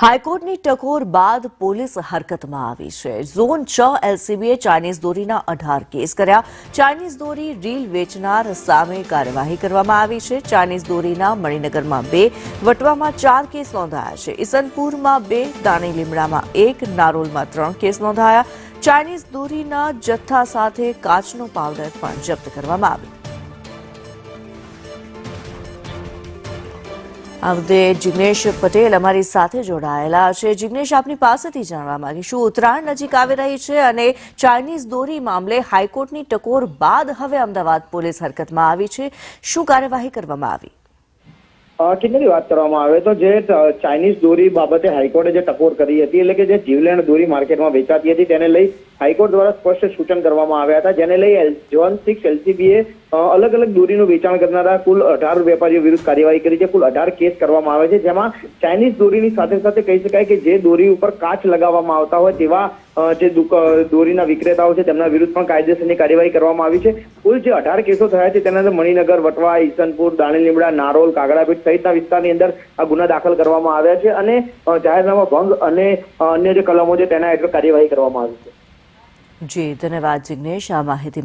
હાઈકોર્ટની ટકોર બાદ પોલીસ હરકતમાં આવી છે। ઝોન 6 એલસીબીએ ચાઇનીઝ દોરીના 18 કેસ કર્યા। ચાઇનીઝ દોરી રીલ વેચનાર સામે કાર્યવાહી કરવામાં આવી છે। ચાઇનીઝ દોરીના મણિનગરમાં 2, વટવામાં 4 કેસ નોંધાયા છે। ઈસનપુરમાં 2, દાણી લીમડામાં 1, નારોલમાં 3 કેસ નોંધાયા। ચાઇનીઝ દોરીના જથ્થા સાથે કાચનો પાવડર પણ જપ્ત કરવામાં આવ્યો। આ મુદ્દે જિગ્નેશ પટેલ અમારી સાથે જોડાયેલા છે। જિગ્નેશ, આપની પાસેથી જાણવા માંગીશું, ઉત્તરાયણ નજીક આવી રહી છે અને ચાઇનીઝ દોરી મામલે હાઈકોર્ટની ટકોર બાદ હવે અમદાવાદ પોલીસ હરકતમાં આવી છે। શું કાર્યવાહી કરવામાં આવી? કિન્નરી, વાત કરવામાં આવે તો જે ચાઇનીઝ દોરી બાબતે હાઈકોર્ટે જે ટકોર કરી હતી, એટલે કે જે જીવલેણ દોરી માર્કેટમાં વેચાતી હતી, તેને લઈ હાઈકોર્ટ દ્વારા સ્પષ્ટ સૂચન કરવામાં આવ્યા હતા, જેને લઈ ઝોન 6 એલસીબીએ અલગ અલગ દોરીનું વેચાણ કરનારા કુલ 18 વેપારીઓ વિરુદ્ધ કાર્યવાહી કરી છે। કુલ 18 કેસ કરવામાં આવે છે, જેમાં ચાઇનીઝ દોરીની સાથે સાથે કહી શકાય કે જે દોરી ઉપર કાચ લગાવવામાં આવતા હોય તેવા જે દોરીના વિક્રેતાઓ છે તેમના વિરુદ્ધ પણ કાયદેસરની કાર્યવાહી કરવામાં આવી છે। કુલ જે 18 કેસો થયા છે તેના અંદર મણિનગર, વટવા, ઈસનપુર, દાણી લીમડા, નારોલ, કાગડાપીઠ સહિતના વિસ્તારની અંદર આ ગુના દાખલ કરવામાં આવ્યા છે અને જાહેરનામા ભંગ અને અન્ય જે કલમો છે તેના હેઠળ કાર્યવાહી કરવામાં આવી છે। જી, ધન્યવાદ જિગ્નેશ આ માહિતી